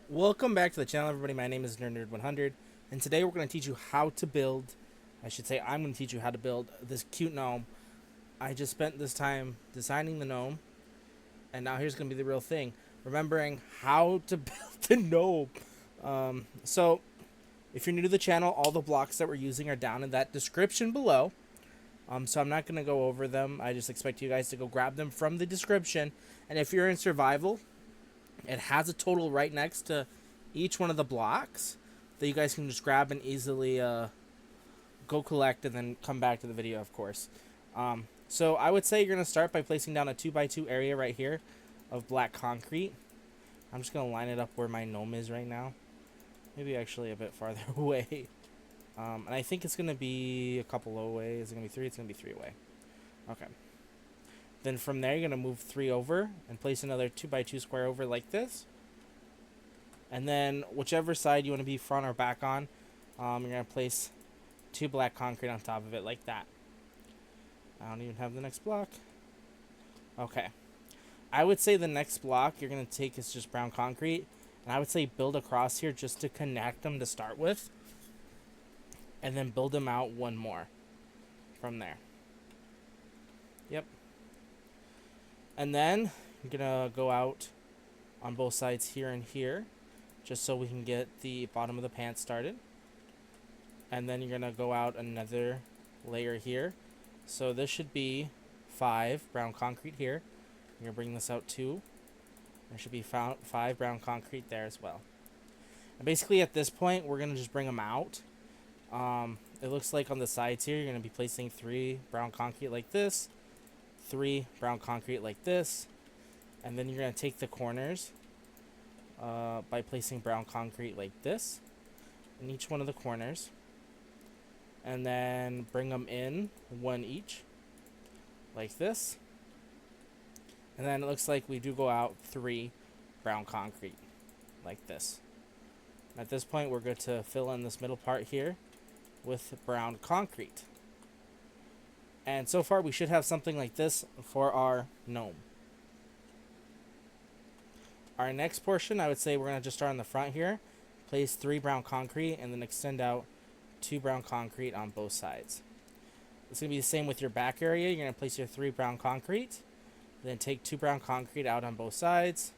Welcome back to the channel, everybody. My name is Nerd100, and today we're going to teach you how to build, I'm going to teach you how to build this cute gnome. I just spent this time designing the gnome, and now here's going to be the real thing, remembering how to build the gnome. So, if you're new to the channel, all the blocks that we're using are down in that description below. So I'm not going to go over them. I just expect you guys to go grab them from the description, and if you're in survival, it has a total right next to each one of the blocks that you guys can just grab and easily go collect and then come back to the video, of course. So I would say you're going to start by placing down a 2x2 area right here of black concrete. I'm just going to line it up where my gnome is right now. Maybe actually a bit farther away. And I think it's going to be a couple away. Is it going to be 3? It's going to be 3 away. Okay. Then from there, you're going to move 3 over and place another 2x2 square over like this. And then whichever side you want to be front or back on, you're going to place 2 black concrete on top of it like that. I don't even have the next block. Okay. I would say the next block you're going to take is just brown concrete. And I would say build across here just to connect them to start with. And then build them out one more from there. Yep. And then you're going to go out on both sides here and here, just so we can get the bottom of the pants started. And then you're going to go out another layer here. So this should be 5 brown concrete here. You're going to bring this out 2. There should be 5 brown concrete there as well. And basically at this point, we're going to just bring them out. It looks like on the sides here, you're going to be placing 3 brown concrete like this. 3 brown concrete like this, and then you're going to take the corners by placing brown concrete like this in each one of the corners, and then bring them in 1 each like this, and then it looks like we do go out 3 brown concrete like this. At this point, we're good to fill in this middle part here with brown concrete. And so far, we should have something like this for our gnome. Our next portion, I would say we're going to just start on the front here. Place 3 brown concrete and then extend out 2 brown concrete on both sides. It's going to be the same with your back area. You're going to place your 3 brown concrete. Then take 2 brown concrete out on both sides.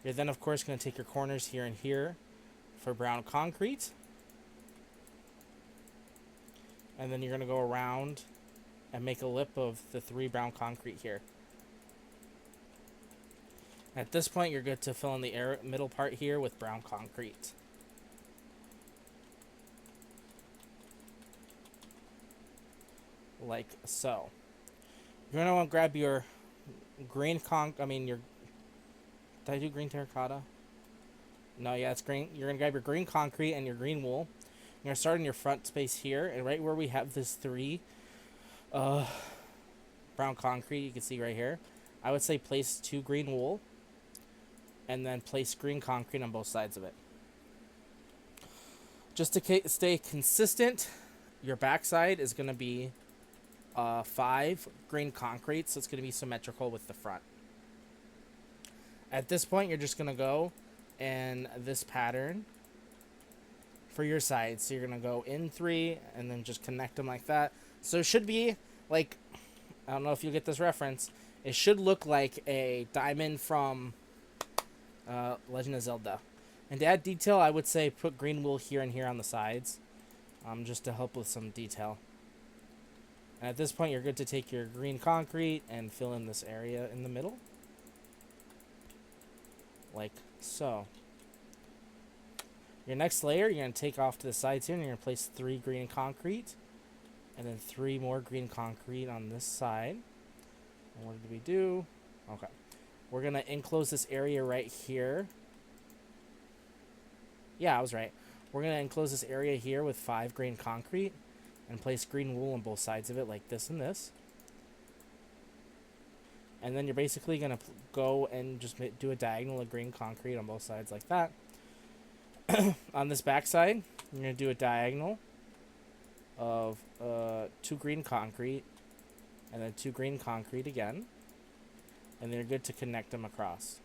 You're then, of course, going to take your corners here and here for brown concrete. And then you're going to go around and make a lip of the 3 brown concrete here. At this point, you're good to fill in the middle part here with brown concrete. Like so. You're going to want to grab your green did I do green terracotta? No, yeah, it's green. You're going to grab your green concrete and your green wool. You're going to start in your front space here, and right where we have this 3 brown concrete, you can see right here, I would say place 2 green wool and then place green concrete on both sides of it. Just to stay consistent, your backside is going to be 5 green concrete, so it's going to be symmetrical with the front. At this point, you're just going to go in this pattern for your sides. So you're going to go in 3 and then just connect them like that. So it should be like, I don't know if you get this reference, it should look like a diamond from Legend of Zelda. And to add detail, I would say put green wool here and here on the sides, just to help with some detail. And at this point, you're good to take your green concrete and fill in this area in the middle. Like so. Your next layer, you're going to take off to the sides here, and you're going to place 3 green concrete. And then 3 more green concrete on this side. And what did we do? Okay. We're going to enclose this area right here. Yeah, I was right. We're going to enclose this area here with 5 green concrete. And place green wool on both sides of it like this and this. And then you're basically going to go and just do a diagonal of green concrete on both sides like that. On this back side, you're going to do a diagonal of 2 green concrete and then 2 green concrete again, and they're good to connect them across.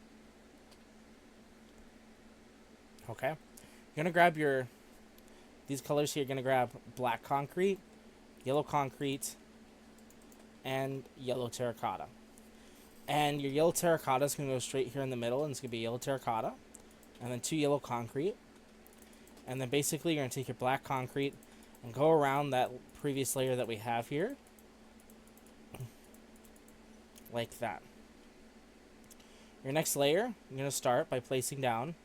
Okay? You're gonna grab these colors here. You're gonna grab black concrete, yellow concrete, and yellow terracotta. And your yellow terracotta is gonna go straight here in the middle, and it's gonna be yellow terracotta, and then 2 yellow concrete. And then basically you're gonna take your black concrete and go around that previous layer that we have here, like that. Your next layer, you're gonna start by placing down.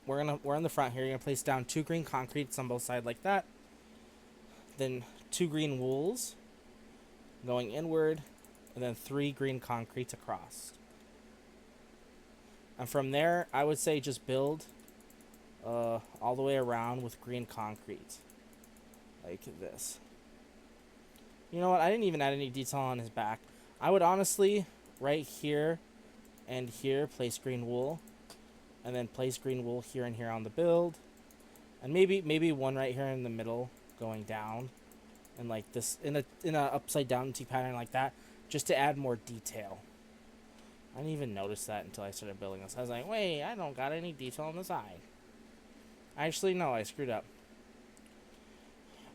We're in the front here. You're gonna place down 2 green concretes on both sides like that. Then 2 green wools going inward, and then 3 green concretes across. And from there, I would say just build all the way around with green concrete, like this. You know what? I didn't even add any detail on his back. I would honestly, right here and here, place green wool, and then place green wool here and here on the build, and maybe one right here in the middle going down, and like this in a upside down T pattern like that, just to add more detail. I didn't even notice that until I started building this. I was like, wait, I don't got any detail on the side. Actually, no, I screwed up.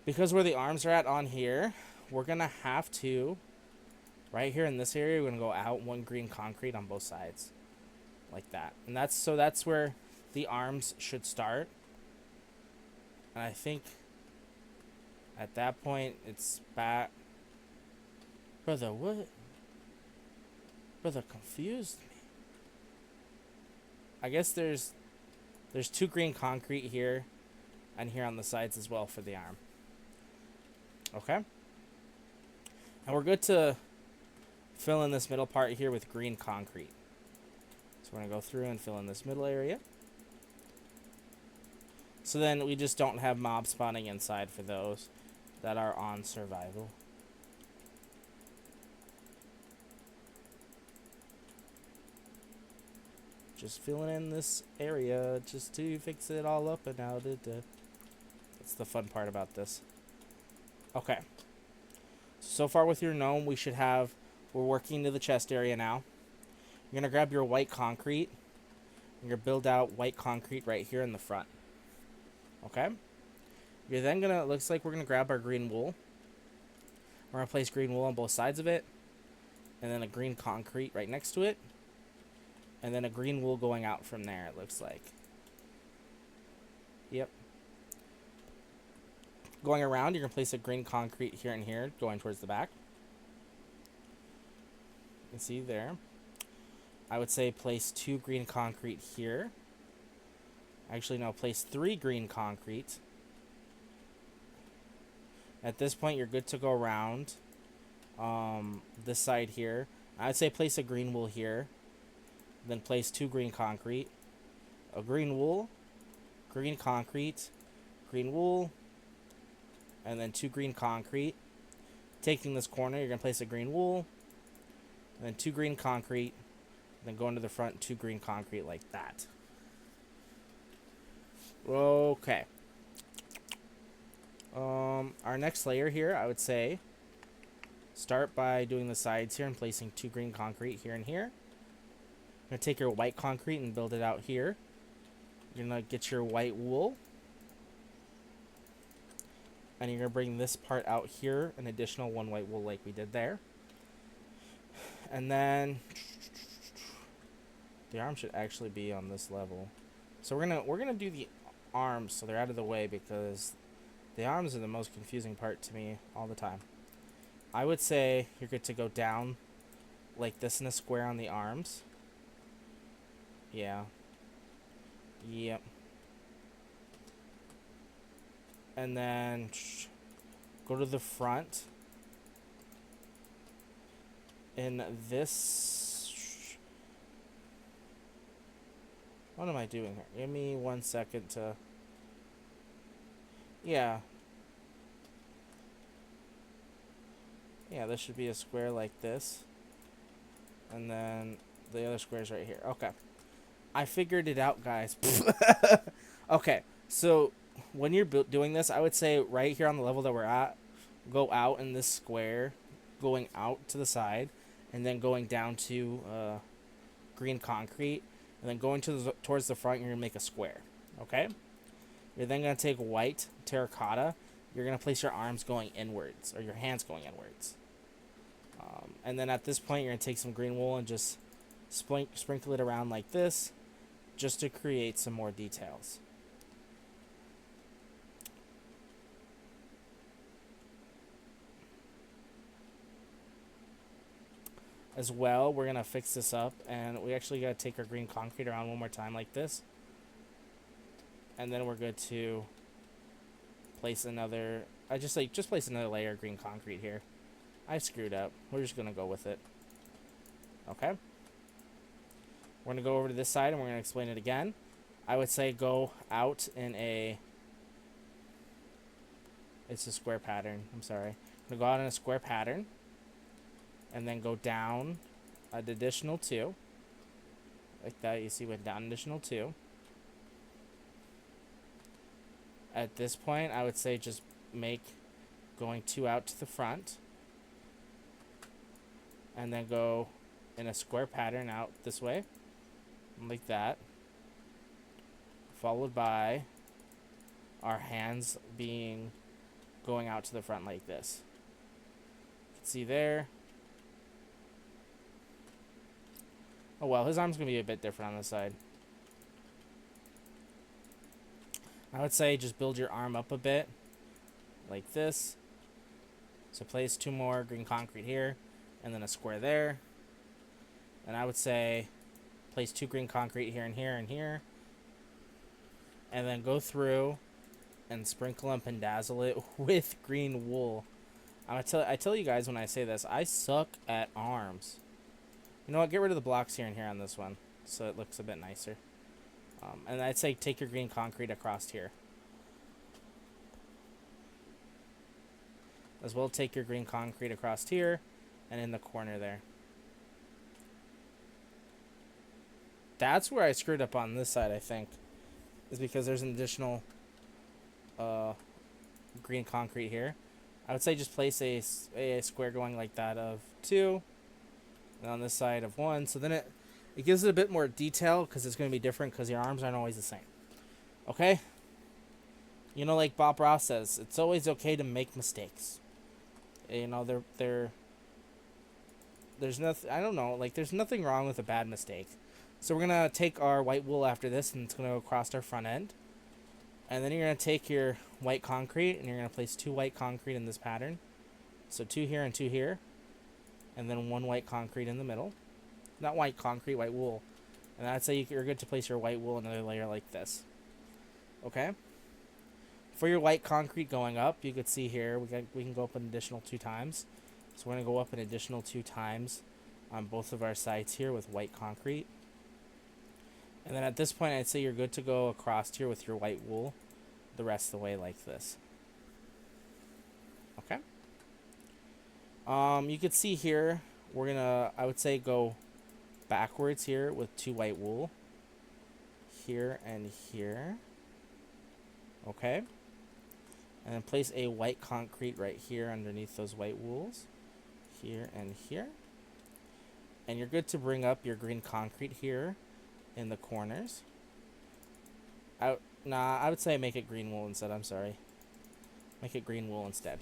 Because where the arms are at on here, we're gonna have to, right here in this area, we're gonna go out 1 green concrete on both sides, like that. And that's where the arms should start. And I think at that point it's back. Brother, what? Brother confused me. I guess there's 2 green concrete here and here on the sides as well for the arm. Okay? And we're good to fill in this middle part here with green concrete. So we're going to go through and fill in this middle area. So then we just don't have mobs spawning inside for those that are on survival. Just filling in this area just to fix it all up and out. That's the fun part about this. Okay. So far with your gnome, we're working to the chest area now. You're going to grab your white concrete. You're going to build out white concrete right here in the front. Okay? You're then going to, looks like we're going to grab our green wool. We're going to place green wool on both sides of it. And then a green concrete right next to it. And then a green wool going out from there, it looks like. Yep. Going around, you're going to place a green concrete here and here, going towards the back. You can see there. I would say place 2 green concrete here. Actually, no, place 3 green concrete. At this point, you're good to go around this side here. I would say place a green wool here. Then place 2 green concrete, a green wool, green concrete, green wool, and then 2 green concrete. Taking this corner, you're going to place a green wool, and then 2 green concrete, then go into the front, 2 green concrete like that. Okay. Our next layer here, I would say, start by doing the sides here and placing 2 green concrete here and here. You're going to take your white concrete and build it out here. You're going to get your white wool. And you're going to bring this part out here, an additional 1 white wool like we did there. And then the arm should actually be on this level. So we're gonna do the arms so they're out of the way, because the arms are the most confusing part to me all the time. I would say you're good to go down like this in a square on the arms. Yeah. Yep. And then go to the front. In this... What am I doing here? Give me 1 second to... Yeah. Yeah, this should be a square like this. And then the other square's right here. Okay. I figured it out, guys. Okay, so when you're doing this, I would say right here on the level that we're at, go out in this square, going out to the side, and then going down to green concrete, and then going towards the front, you're going to make a square. Okay? You're then going to take white terracotta. You're going to place your arms going inwards, or your hands going inwards. And then at this point, you're going to take some green wool and just sprinkle it around like this, just to create some more details. As well, we're going to fix this up, and we actually got to take our green concrete around one more time like this. And then we're good to place another, just place another layer of green concrete here. I screwed up. We're just going to go with it. Okay. We're going to go over to this side, and we're going to explain it again. I would say go out in it's a square pattern. I'm sorry. I'm going to go out in a square pattern. And then go down an additional 2. Like that, you see, went down additional 2. At this point, I would say just make going 2 out to the front. And then go in a square pattern out this way. Like that. Followed by our hands going out to the front like this. You can see there. Oh well, his arm's going to be a bit different on this side. I would say just build your arm up a bit. Like this. So place 2 more green concrete here. And then a square there. And I would say place 2 green concrete here and here and here. And then go through and sprinkle and pendazzle it with green wool. I tell you guys when I say this, I suck at arms. You know what? Get rid of the blocks here and here on this one, so it looks a bit nicer. And I'd say take your green concrete across here. As well, take your green concrete across here and in the corner there. That's where I screwed up on this side, I think, is because there's an additional green concrete here. I would say just place a square going like that of 2. And on this side of 1, so then it gives it a bit more detail because it's going to be different because your arms aren't always the same. Okay? You know, like Bob Ross says, it's always okay to make mistakes. You know, there's nothing, I don't know, like there's nothing wrong with a bad mistake. So we're going to take our white wool after this, and it's going to go across our front end. And then you're going to take your white concrete, and you're going to place 2 white concrete in this pattern. So 2 here and 2 here. And then 1 white concrete in the middle. Not white concrete, white wool. And I'd say you're good to place your white wool in another layer like this. Okay? For your white concrete going up, you could see here, we can go up an additional 2 times. So we're going to go up an additional 2 times on both of our sides here with white concrete. And then at this point, I'd say you're good to go across here with your white wool the rest of the way like this. Okay? You could see here, we're going to, I would say, go backwards here with 2 white wool. Here and here. Okay? And then place a white concrete right here underneath those white wools. Here and here. And you're good to bring up your green concrete here in the corners. I would say make it green wool instead, I'm sorry. Make it green wool instead.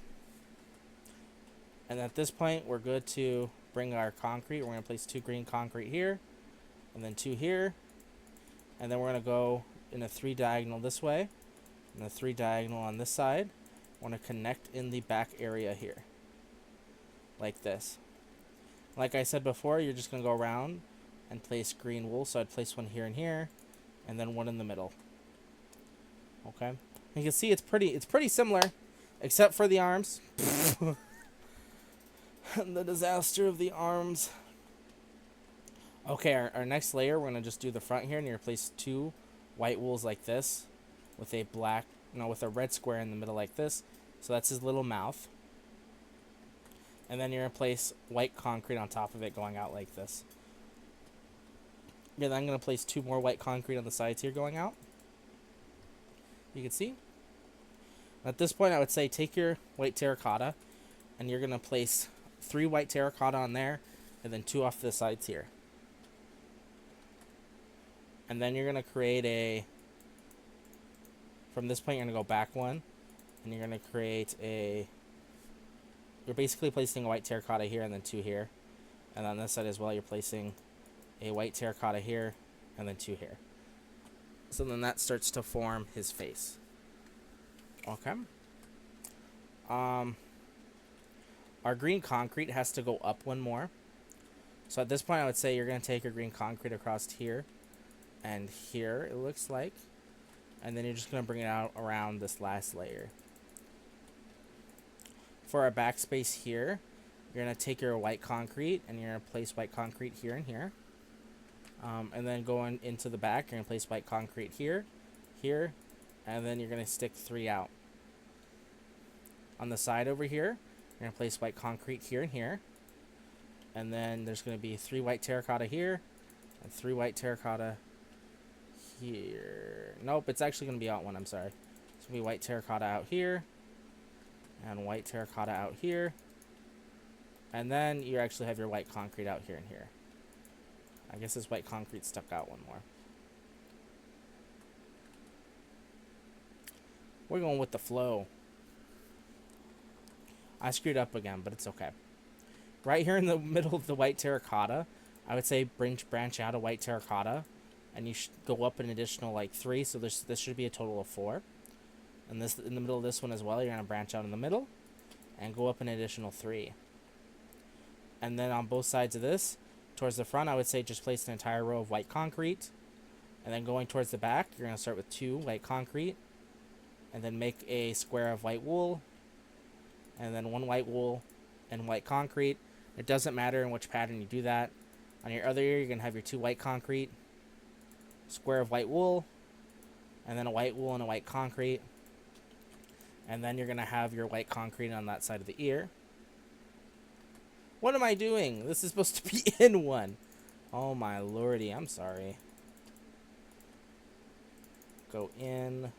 And at this point, we're good to bring our concrete. We're going to place 2 green concrete here, and then 2 here. And then we're going to go in a 3 diagonal this way, and a 3 diagonal on this side. We're going to connect in the back area here, like this. Like I said before, you're just going to go around and place green wool. So I'd place 1 here and here, and then 1 in the middle. Okay. You can see it's pretty similar, except for the arms. The disaster of the arms. Okay, our next layer, we're going to just do the front here, and you're going to place 2 white wools like this with a with a red square in the middle like this. So that's his little mouth. And then you're going to place white concrete on top of it going out like this. Yeah, then I'm going to place 2 more white concrete on the sides here going out. You can see. At this point, I would say take your white terracotta, and you're going to place 3 white terracotta on there, and then 2 off the sides here. And then you're going to create From this point, you're going to go back one, and you're going to create a... You're basically placing a white terracotta here and then 2 here. And on this side as well, you're placing a white terracotta here and then 2 here. So then that starts to form his face. Okay. Our green concrete has to go up one more. So at this point, I would say you're going to take your green concrete across here and here, it looks like. And then you're just going to bring it out around this last layer. For our backspace here, you're going to take your white concrete and you're going to place white concrete here and here. And then going into the back, you're going to place white concrete here, here, and then you're going to stick 3 out. On the side over here, you're going to place white concrete here and here. And then there's going to be 3 white terracotta here, and 3 white terracotta here. Nope, it's actually going to be out one, I'm sorry. It's going to be white terracotta out here, and white terracotta out here. And then you actually have your white concrete out here and here. I guess this white concrete stuck out one more. We're going with the flow. I screwed up again, but it's okay. Right here in the middle of the white terracotta, I would say branch out a white terracotta, and you should go up an additional like 3. So this should be a total of 4. And this in the middle of this one as well, you're gonna branch out in the middle, and go up an additional 3. And then on both sides of this, towards the front, I would say just place an entire row of white concrete. And then going towards the back, you're going to start with 2 white concrete. And then make a square of white wool. And then 1 white wool and white concrete. It doesn't matter in which pattern you do that. On your other ear, you're going to have your 2 white concrete, square of white wool, and then a white wool and a white concrete. And then you're going to have your white concrete on that side of the ear. What am I doing? This is supposed to be in one. Oh my lordy, I'm sorry. Go in.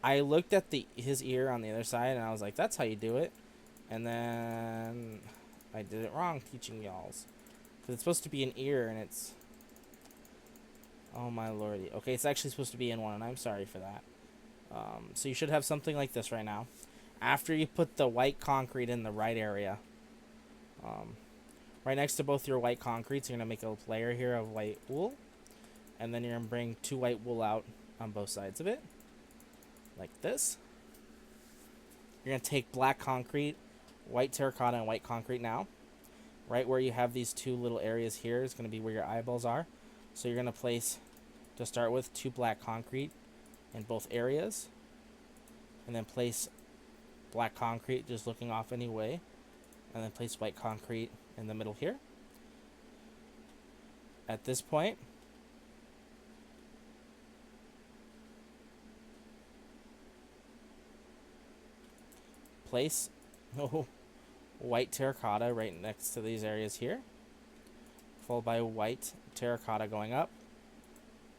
I looked at his ear on the other side and I was like, that's how you do it. And then I did it wrong teaching y'alls. Because it's supposed to be an ear and it's... Oh my lordy. Okay, it's actually supposed to be in one and I'm sorry for that. So you should have something like this right now. After you put the white concrete in the right area. Right next to both your white concretes, you're going to make a layer here of white wool. And then you're going to bring 2 white wool out on both sides of it. Like this. You're going to take black concrete, white terracotta, and white concrete now. Right where you have these 2 little areas here is going to be where your eyeballs are. So you're going to place, to start with, 2 black concrete in both areas. And then place black concrete just looking off anyway. And then place white concrete in the middle here. At this point, place white terracotta right next to these areas here, followed by white terracotta going up,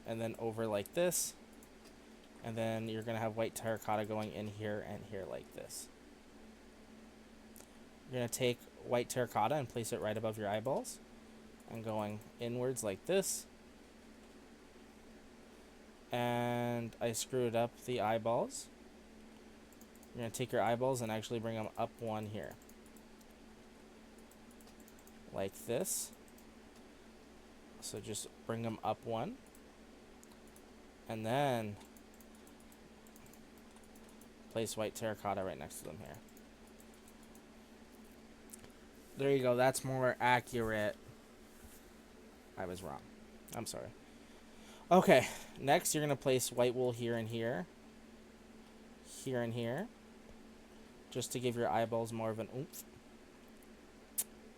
and then over like this, and then you're going to have white terracotta going in here and here like this. You're going to take white terracotta and place it right above your eyeballs and going inwards like this. And I screwed up the eyeballs. You're going to take your eyeballs and actually bring them up one here. Like this. So just bring them up one. And then place white terracotta right next to them here. There you go. That's more accurate. I was wrong. I'm sorry. Okay. Next, you're going to place white wool here and here. Here and here. Just to give your eyeballs more of an oomph.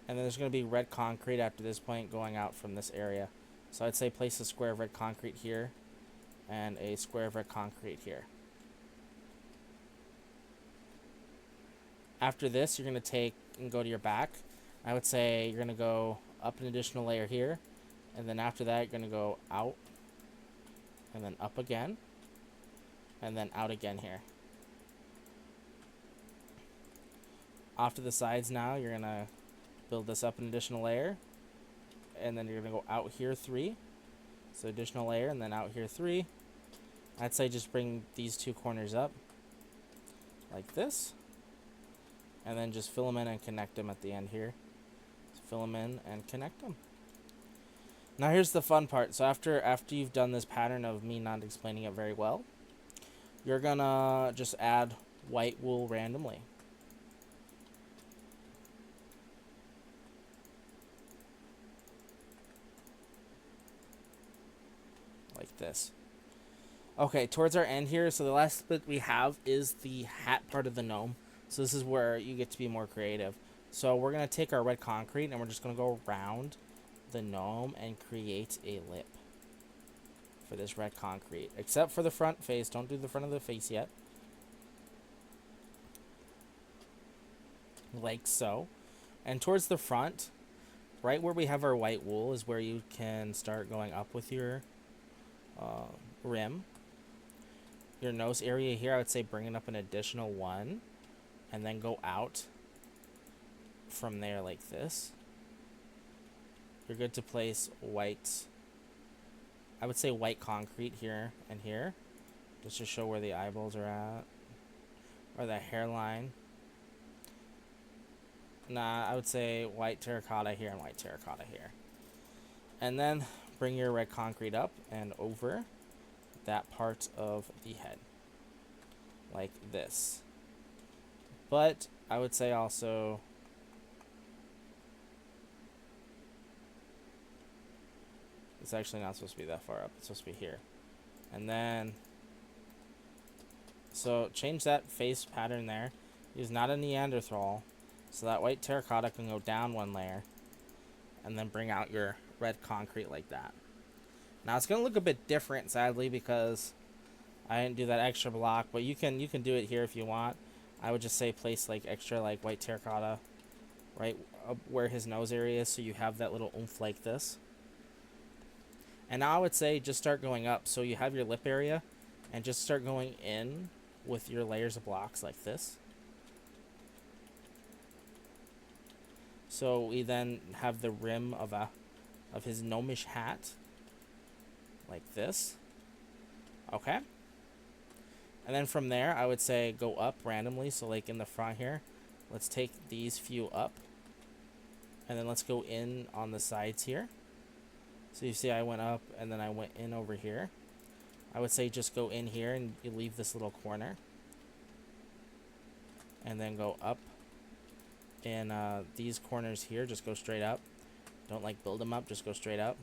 And then there's going to be red concrete after this point going out from this area. So I'd say place a square of red concrete here. And a square of red concrete here. After this, you're going to take and go to your back. I would say you're going to go up an additional layer here. And then after that, you're going to go out. And then up again. And then out again here. Off to the sides now, you're going to build this up an additional layer. And then you're going to go out here 3. So additional layer and then out here 3. I'd say just bring these two corners up like this, and then just fill them in and connect them at the end here. So fill them in and connect them. Now here's the fun part. So after you've done this pattern of me not explaining it very well, you're gonna just add white wool randomly. Like this. Okay, towards our end here, so the last bit we have is the hat part of the gnome. So this is where you get to be more creative. So we're going to take our red concrete and we're just going to go around the gnome and create a lip for this red concrete. Except for the front face. Don't do the front of the face yet. Like so. And towards the front, right where we have our white wool is where you can start going up with your rim. Your nose area here, I would say bring it up an additional one, and then go out from there like this. You're good to place white, I would say white concrete here and here, just to show where the eyeballs are at, or the hairline. Nah, I would say white terracotta here and white terracotta here. And then bring your red concrete up and over that part of the head. Like this. But I would say also it's actually not supposed to be that far up. It's supposed to be here. And then so change that face pattern there. Use not a Neanderthal. So that white terracotta can go down one layer. And then bring out your red concrete like that. Now it's gonna look a bit different, sadly, because I didn't do that extra block, but you can do it here if you want. I would just say place like extra like white terracotta right where his nose area is, so you have that little oomph like this. And now I would say just start going up, so you have your lip area, and just start going in with your layers of blocks like this. So we then have the rim of his gnomish hat like this. Okay. And then from there, I would say go up randomly. So like in the front here, let's take these few up. And then let's go in on the sides here. So you see I went up and then I went in over here. I would say just go in here and you leave this little corner. And then go up. And these corners here, just go straight up. Don't like build them up, just go straight up.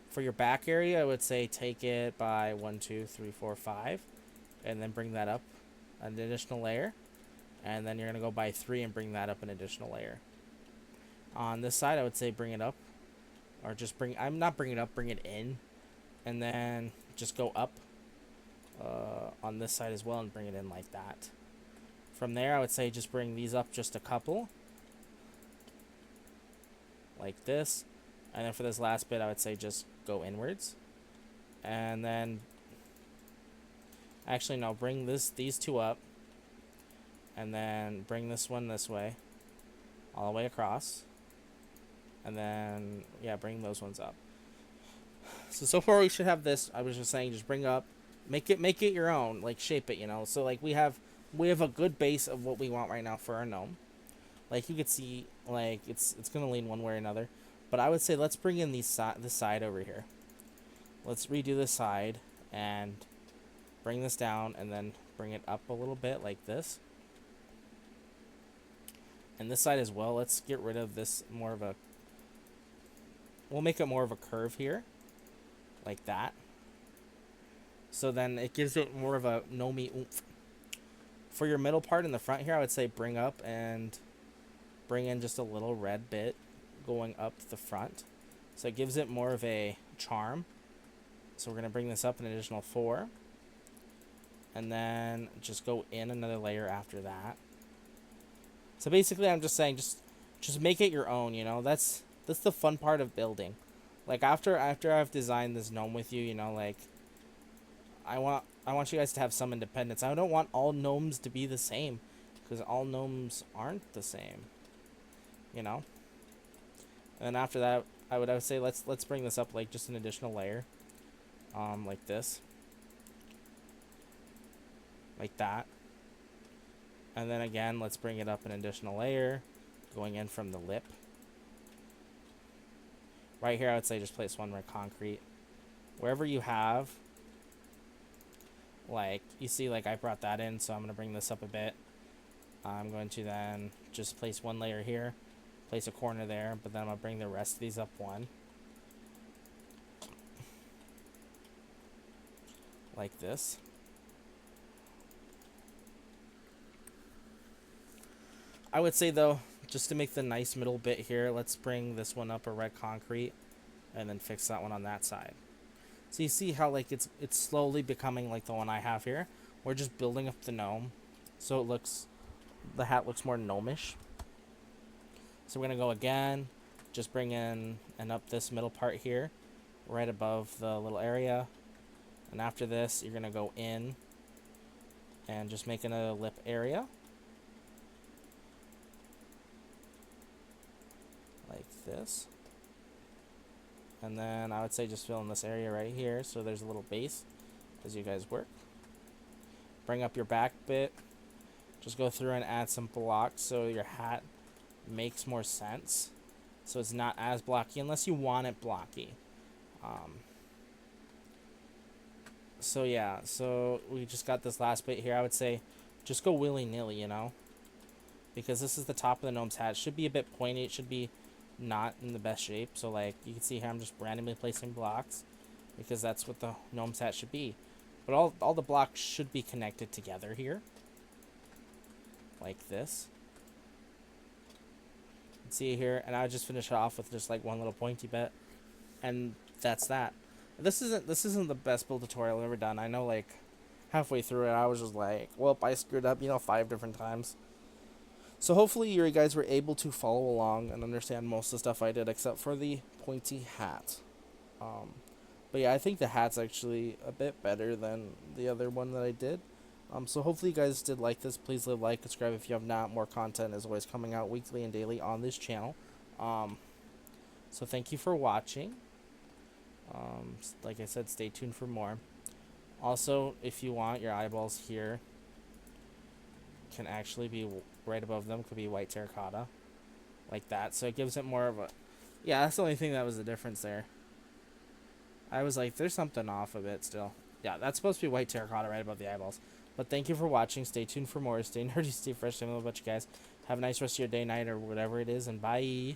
For your back area, I would say take it by 1, 2, 3, 4, 5. And then bring that up an additional layer. And then you're going to go by 3 and bring that up an additional layer. On this side, I would say bring it up. Or just bring, I'm not bring it up, bring it in. And then just go up on this side as well and bring it in like that. From there, I would say just bring these up just a couple. Like this. And then for this last bit, I would say just go inwards. And then actually no, bring these two up. And then bring this one this way. All the way across. And then yeah, bring those ones up. So far we should have this. I was just saying just bring up, make it your own, like shape it, you know. So like we have a good base of what we want right now for our gnome. Like you could see, like it's gonna lean one way or another. But I would say let's bring in this side over here. Let's redo this side and bring this down and then bring it up a little bit like this. And this side as well, let's get rid of this more of a, we'll make it more of a curve here. Like that. So then it gives it more of a gnomey oomph. For your middle part in the front here, I would say bring up and bring in just a little red bit going up the front. So it gives it more of a charm. So we're going to bring this up an additional 4. And then just go in another layer after that. So basically I'm just saying just make it your own, you know. That's the fun part of building. Like after I've designed this gnome with you, you know, like I want you guys to have some independence. I don't want all gnomes to be the same, because all gnomes aren't the same, you know. And then after that, I would say let's bring this up like just an additional layer, like this. like that. And then again, let's bring it up an additional layer, going in from the lip. Right here, I would say just place one more concrete. Wherever you have, like, you see, like, I brought that in, so I'm going to bring this up a bit. I'm going to then just place one layer here, place a corner there, but then I'm going to bring the rest of these up one. Like this. I would say, though, just to make the nice middle bit here, let's bring this one up a red concrete and then fix that one on that side. So you see how, like, it's slowly becoming like the one I have here. We're just building up the gnome so it looks, the hat looks more gnomish. So we're going to go again, just bring in and up this middle part here, right above the little area. And after this, you're going to go in and just make a lip area. Like this. And then I would say just fill in this area right here so there's a little base as you guys work. Bring up your back bit. Just go through and add some blocks so your hat makes more sense. So it's not as blocky unless you want it blocky. So yeah, so we just got this last bit here. I would say just go willy-nilly, you know. Because this is the top of the gnome's hat. It should be a bit pointy. It should be not in the best shape. So like you can see here I'm just randomly placing blocks because that's what the gnome's hat should be. But all the blocks should be connected together here. Like this. You can see here, and I just finish it off with just like one little pointy bit. And that's that. This isn't the best build tutorial I've ever done. I know, like halfway through it I was just like, well, I screwed up, 5 different times. So hopefully you guys were able to follow along and understand most of the stuff I did, except for the pointy hat. But yeah, I think the hat's actually a bit better than the other one that I did. So hopefully you guys did like this. Please leave a like, subscribe if you have not. More content is always coming out weekly and daily on this channel. So thank you for watching. Like I said, stay tuned for more. Also, if you want, your eyeballs here can actually be right above them, could be white terracotta, like that. So it gives it more of a, yeah, that's the only thing that was the difference there. I was like, there's something off of it still. Yeah, that's supposed to be white terracotta right above the eyeballs. But thank you for watching. Stay tuned for more. Stay nerdy, stay fresh. I love about you guys. Have a nice rest of your day, night, or whatever it is, and bye.